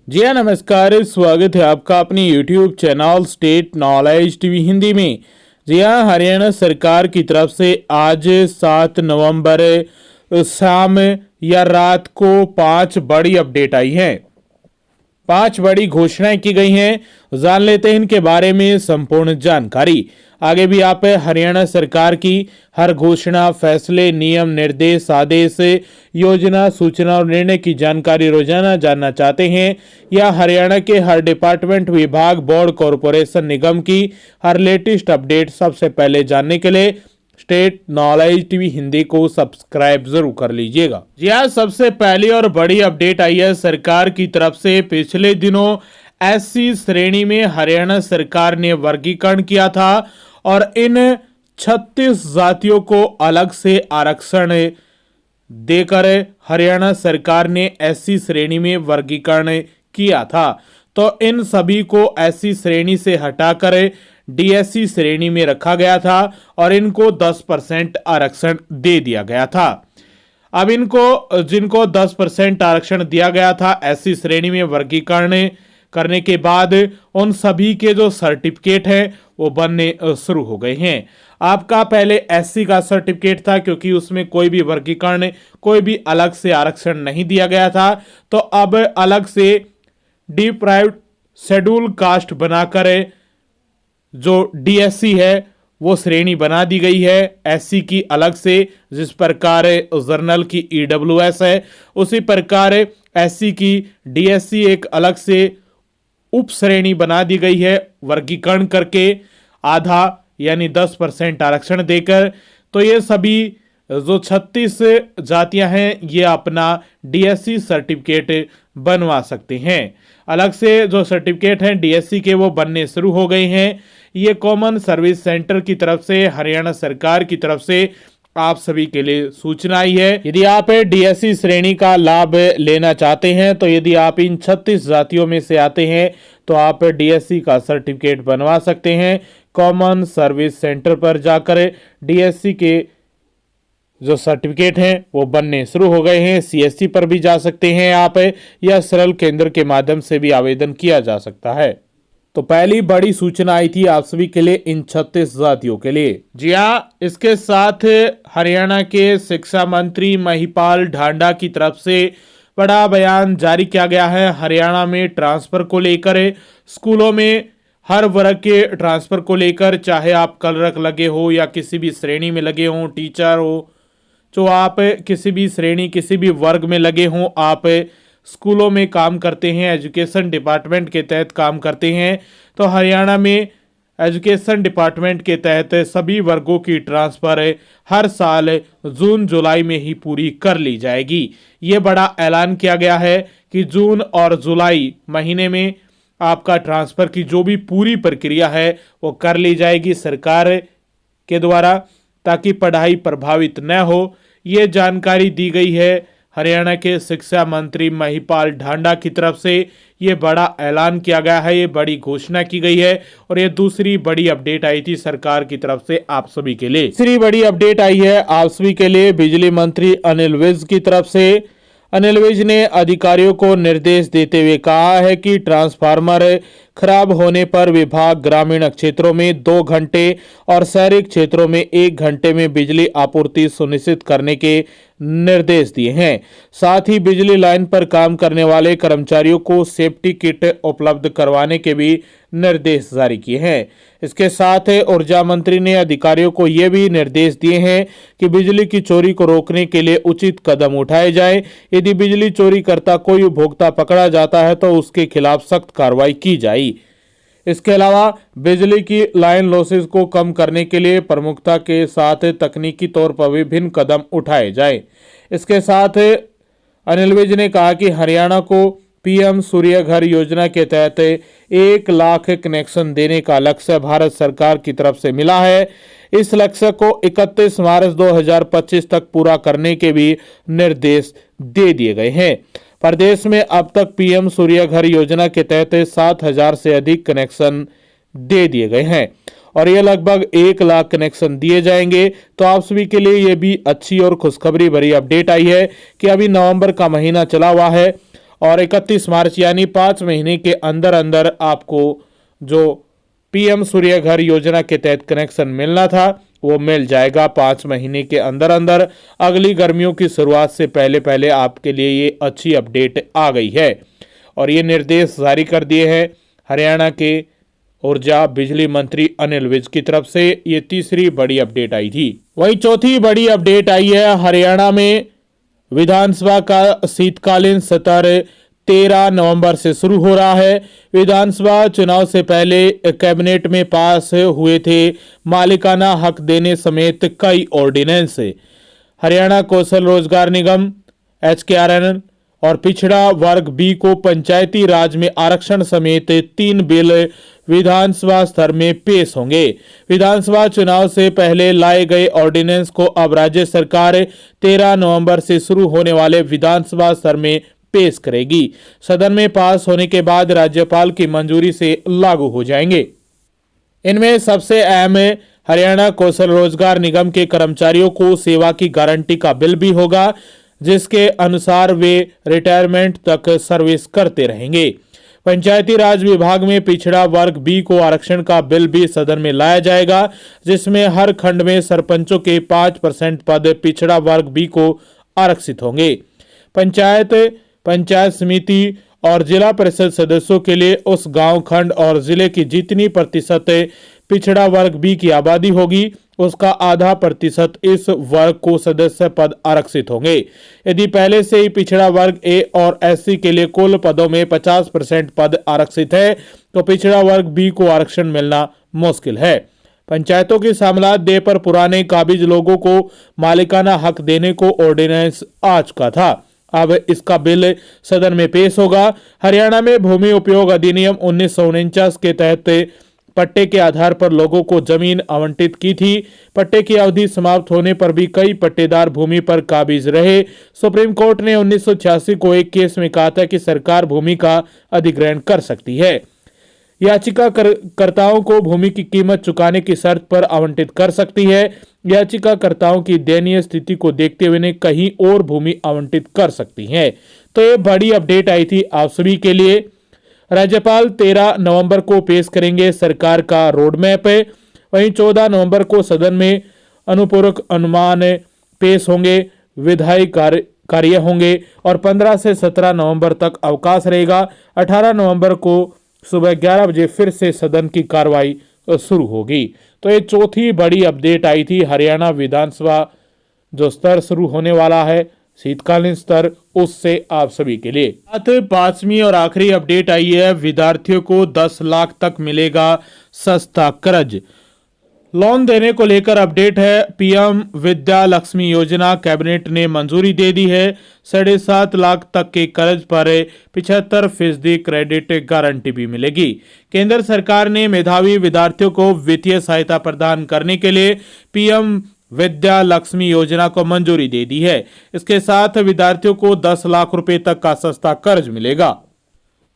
जी हाँ, नमस्कार। स्वागत है आपका अपनी YouTube channel state knowledge TV Hindi में। जी हाँ, हरियाणा सरकार की तरफ से आज 7 नवंबर शाम या रात को 5 बड़ी अपडेट आई हैं। 5 बड़ी घोषणाएं की गई हैं। जान लेते हैं इनके बारे में संपूर्ण जानकारी। आगे भी आप हरियाणा सरकार की हर घोषणा, फैसले, नियम, निर्देश, आदेश, योजना, सूचना और निर्णय की जानकारी रोजाना जानना चाहते हैं या हरियाणा के हर डिपार्टमेंट, विभाग, बोर्ड, कॉरपोरेशन, निगम की हर लेटेस्ट अपडेट सबसे पहले जानने के लिए स्टेट नॉलेज टीवी हिंदी को सब्सक्राइब जरूर कर लीजिएगा। जी हाँ, सबसे पहली और बड़ी अपडेट आई है सरकार की तरफ से। पिछले दिनों एससी श्रेणी में हरियाणा सरकार ने वर्गीकरण किया था और इन 36 जातियों को अलग से आरक्षण देकर हरियाणा सरकार ने एससी श्रेणी में वर्गीकरण किया था। तो इन सभी को एससी श्रेणी से हटाकर डीएससी श्रेणी में रखा गया था और इनको 10% आरक्षण दे दिया गया था। अब इनको जिनको 10% आरक्षण दिया गया था एससी श्रेणी में वर्गीकरण करने के बाद उन सभी के जो सर्टिफिकेट हैं वो बनने शुरू हो गए हैं। आपका पहले एससी का सर्टिफिकेट था क्योंकि उसमें कोई भी वर्गीकरण, कोई भी अलग से आरक्षण नहीं दिया गया था। तो अब अलग से डिप्राइव्ड शेड्यूल कास्ट बनाकर जो डीएससी है वो श्रेणी बना दी गई है एससी की अलग से। जिस प्रकार जर्नल की ईडब्ल्यूएस है उसी प्रकार एससी की डीएससी एक अलग से उप श्रेणी बना दी गई है वर्गीकरण करके आधा यानी 10% आरक्षण देकर। तो ये सभी जो 36 जातियां हैं ये अपना डीएससी सर्टिफिकेट बनवा सकते हैं। अलग से जो सर्टिफिकेट हैं डीएससी के वो बनने शुरू हो गए हैं। ये कॉमन सर्विस सेंटर की तरफ से, हरियाणा सरकार की तरफ से आप सभी के लिए सूचना आई है। यदि आप डीएससी श्रेणी का लाभ लेना चाहते हैं तो यदि आप इन 36 जातियों में से आते हैं तो आप डीएससी का सर्टिफिकेट बनवा सकते हैं। कॉमन सर्विस सेंटर पर जाकर डीएससी के जो सर्टिफिकेट हैं वो बनने शुरू हो गए हैं। सीएससी पर भी जा सकते हैं आप या सरल केंद्र के माध्यम से भी आवेदन किया जा सकता है। तो पहली बड़ी सूचना आई थी आप सभी के लिए इन 36 जातियों के लिए। जी हाँ, इसके साथ हरियाणा के शिक्षा मंत्री महिपाल ढांडा की तरफ से बड़ा बयान जारी किया गया है। हरियाणा में ट्रांसफर को लेकर, स्कूलों में हर वर्ग के ट्रांसफर को लेकर, चाहे आप कलरक लगे हो या किसी भी श्रेणी में लगे हो, टीचर हो, जो आप किसी भी श्रेणी किसी भी वर्ग में लगे हों, आप स्कूलों में काम करते हैं, एजुकेशन डिपार्टमेंट के तहत काम करते हैं, तो हरियाणा में एजुकेशन डिपार्टमेंट के तहत सभी वर्गों की ट्रांसफ़र हर साल जून जुलाई में ही पूरी कर ली जाएगी। ये बड़ा ऐलान किया गया है कि जून और जुलाई महीने में आपका ट्रांसफ़र की जो भी पूरी प्रक्रिया है वो कर ली जाएगी सरकार के द्वारा, ताकि पढ़ाई प्रभावित न हो। ये जानकारी दी गई है हरियाणा के शिक्षा मंत्री महिपाल ढांडा की तरफ से। ये बड़ा ऐलान किया गया है, ये बड़ी घोषणा की गई है और ये दूसरी बड़ी अपडेट आई थी सरकार की तरफ से आप सभी के लिए। तीसरी बड़ी अपडेट आई है आप सभी के लिए बिजली मंत्री अनिल विज की तरफ से। अनिल विज ने अधिकारियों को निर्देश देते हुए कहा है कि ट्रांसफार्मर खराब होने पर विभाग ग्रामीण क्षेत्रों में 2 घंटे और शहरी क्षेत्रों में 1 घंटे में बिजली आपूर्ति सुनिश्चित करने के निर्देश दिए हैं। साथ ही बिजली लाइन पर काम करने वाले कर्मचारियों को सेफ्टी किट उपलब्ध करवाने के भी निर्देश जारी किए हैं। इसके साथ ऊर्जा मंत्री ने अधिकारियों को ये भी निर्देश दिए हैं कि बिजली की चोरी को रोकने के लिए उचित कदम उठाए जाए। यदि बिजली चोरी करता कोई उपभोक्ता पकड़ा जाता है तो उसके खिलाफ सख्त कार्रवाई की जाए। इसके अलावा बिजली की लाइन लॉसेस को कम करने के लिए प्रमुखता के साथ तकनीकी तौर पर विभिन्न कदम उठाए जाएं। इसके साथ अनिल विज ने कहा कि हरियाणा को पीएम सूर्य घर योजना के तहत 1 लाख कनेक्शन देने का लक्ष्य भारत सरकार की तरफ से मिला है। इस लक्ष्य को 31 मार्च 2025 तक पूरा करने के भी निर्देश दे दिए गए हैं। प्रदेश में अब तक पीएम सूर्य घर योजना के तहत 7,000 से अधिक कनेक्शन दे दिए गए हैं और ये लगभग 1 लाख कनेक्शन दिए जाएंगे। तो आप सभी के लिए ये भी अच्छी और खुशखबरी भरी अपडेट आई है कि अभी नवंबर का महीना चला हुआ है और 31 मार्च यानी 5 महीने के अंदर अंदर आपको जो पीएम सूर्य घर योजना के तहत कनेक्शन मिलना था वो मिल जाएगा 5 महीने के अंदर अंदर। अगली गर्मियों की शुरुआत से पहले पहले आपके लिए ये अच्छी अपडेट आ गई है और ये निर्देश जारी कर दिए हैं हरियाणा के ऊर्जा बिजली मंत्री अनिल विज की तरफ से। ये तीसरी बड़ी अपडेट आई थी। वहीं चौथी बड़ी अपडेट आई है हरियाणा में विधानसभा का शीतकालीन सत्र 13 नवंबर से शुरू हो रहा है। विधानसभा चुनाव से पहले कैबिनेट में पास हुए थे मालिकाना हक देने समेत कई ऑर्डिनेंस। हरियाणा कौशल रोजगार निगम HKRN और पिछड़ा वर्ग बी को पंचायती राज में आरक्षण समेत 3 बिल विधानसभा स्तर में पेश होंगे। विधानसभा चुनाव से पहले लाए गए ऑर्डिनेंस को अब राज्य सरकार 13 नवंबर से शुरू होने वाले विधानसभा स्तर में पेश करेगी। सदन में पास होने के बाद राज्यपाल की मंजूरी से लागू हो जाएंगे। इनमें सबसे अहम हरियाणा कौशल रोजगार निगम के कर्मचारियों को सेवा की गारंटी का बिल भी होगा, जिसके अनुसार वे रिटायरमेंट तक सर्विस करते रहेंगे। पंचायती राज विभाग में पिछड़ा वर्ग बी को आरक्षण का बिल भी सदन में लाया जाएगा, जिसमें हर खंड में सरपंचों के 5% पद पिछड़ा वर्ग बी को आरक्षित होंगे। पंचायत समिति और जिला परिषद सदस्यों के लिए उस गांव, खंड और जिले की जितनी प्रतिशत पिछड़ा वर्ग बी की आबादी होगी उसका आधा प्रतिशत इस वर्ग को सदस्य पद आरक्षित होंगे। यदि पहले से ही पिछड़ा वर्ग ए और SC के लिए कुल पदों में 50% पद आरक्षित है तो पिछड़ा वर्ग बी को आरक्षण मिलना मुश्किल है। पंचायतों की सामलात दे पर पुराने काबिज लोगों को मालिकाना हक देने को ऑर्डिनेंस आ चुका था। अब इसका बिल सदन में पेश होगा। हरियाणा में भूमि उपयोग अधिनियम 1949 के तहत पट्टे के आधार पर लोगों को जमीन आवंटित की थी। पट्टे की अवधि समाप्त होने पर भी कई पट्टेदार भूमि पर काबिज रहे। सुप्रीम कोर्ट ने 1986 को एक केस में कहा था कि सरकार भूमि का अधिग्रहण कर सकती है। याचिकाकर्ताओं को भूमि की कीमत चुकाने की शर्त पर आवंटित कर सकती है। याचिकाकर्ताओं की दयनीय स्थिति को देखते हुए कहीं और भूमि आवंटित कर सकती है। तो ये बड़ी अपडेट आई थी आप सभी के लिए। राज्यपाल 13 नवंबर को पेश करेंगे सरकार का रोड मैप। वहीं 14 नवंबर को सदन में अनुपूरक अनुमान पेश होंगे, विधायी कार्य होंगे और 15 से 17 नवंबर तक अवकाश रहेगा। 18 नवंबर को सुबह 11 बजे फिर से सदन की कार्रवाई शुरू होगी। तो ये चौथी बड़ी अपडेट आई थी हरियाणा विधानसभा जो स्तर शुरू होने वाला है शीतकालीन स्तर, उससे आप सभी के लिए। 5वीं और आखिरी अपडेट आई है, विद्यार्थियों को 10 लाख तक मिलेगा सस्ता कर्ज। लोन देने को लेकर अपडेट है। पीएम विद्या लक्ष्मी योजना कैबिनेट ने मंजूरी दे दी है। 7.5 लाख तक के कर्ज पर 75% क्रेडिट गारंटी भी मिलेगी। केंद्र सरकार ने मेधावी विद्यार्थियों को वित्तीय सहायता प्रदान करने के लिए पीएम विद्या लक्ष्मी योजना को मंजूरी दे दी है। इसके साथ विद्यार्थियों को 10 लाख रुपए तक का सस्ता कर्ज मिलेगा।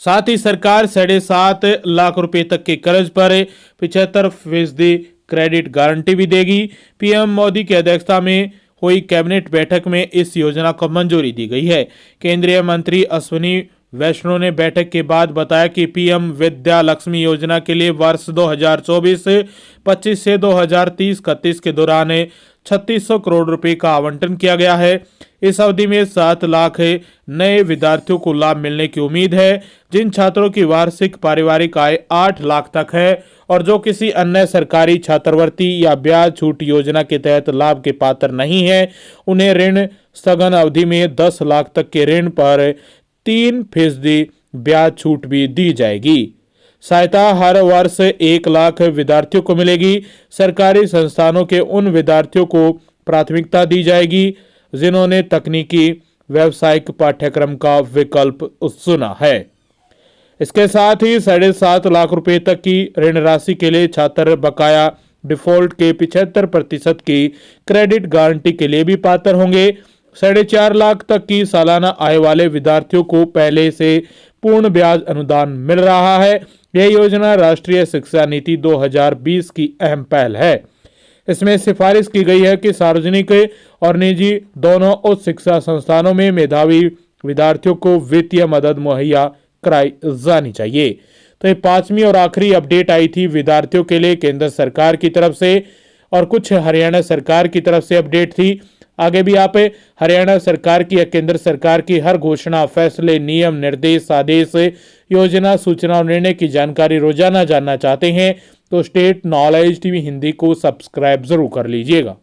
साथ ही सरकार 7.5 लाख रुपए तक के कर्ज पर 75% क्रेडिट गारंटी भी देगी। पीएम मोदी की अध्यक्षता में हुई कैबिनेट बैठक में इस योजना को मंजूरी दी गई है। केंद्रीय मंत्री अश्विनी वैष्णव ने बैठक के बाद बताया कि पीएम विद्या लक्ष्मी योजना के लिए वर्ष 2024-25 से 2030-31 के दौरान 3600 करोड़ रुपए का आवंटन किया गया है। इस अवधि में 7 लाख नए विद्यार्थियों को लाभ मिलने की उम्मीद है, जिन छात्रों की वार्षिक पारिवारिक आय 8 लाख तक है और जो किसी अन्य सरकारी छात्रवृत्ति या ब्याज छूट योजना के तहत लाभ के पात्र नहीं है, उन्हें ऋण स्थगन अवधि में 10 लाख तक के ऋण पर 3% ब्याज छूट भी दी जाएगी। सहायता हर वर्ष 1 लाख विद्यार्थियों को मिलेगी। सरकारी संस्थानों के उन विद्यार्थियों को प्राथमिकता दी जाएगी जिन्होंने तकनीकी व्यावसायिक पाठ्यक्रम का विकल्प चुना है। इसके साथ ही 7.5 लाख रुपए तक की ऋण राशि के लिए छात्र बकाया डिफॉल्ट के 75% की क्रेडिट गारंटी के लिए भी पात्र होंगे। 4.5 लाख तक की सालाना आय वाले विद्यार्थियों को पहले से पूर्ण ब्याज अनुदान मिल रहा है। यह योजना राष्ट्रीय शिक्षा नीति 2020 की अहम पहल है। इसमें सिफारिश की गई है कि सार्वजनिक और निजी दोनों उच्च शिक्षा संस्थानों में मेधावी विद्यार्थियों को वित्तीय मदद मुहैया कराई जानी चाहिए। तो ये पांचवी और आखिरी अपडेट आई थी विद्यार्थियों के लिए केंद्र सरकार की तरफ से, और कुछ हरियाणा सरकार की तरफ से अपडेट थी। आगे भी आप हरियाणा सरकार की या केंद्र सरकार की हर घोषणा, फैसले, नियम, निर्देश, आदेश, योजना, सूचना और निर्णय की जानकारी रोजाना जानना चाहते हैं तो स्टेट नॉलेज टीवी हिंदी को सब्सक्राइब जरूर कर लीजिएगा।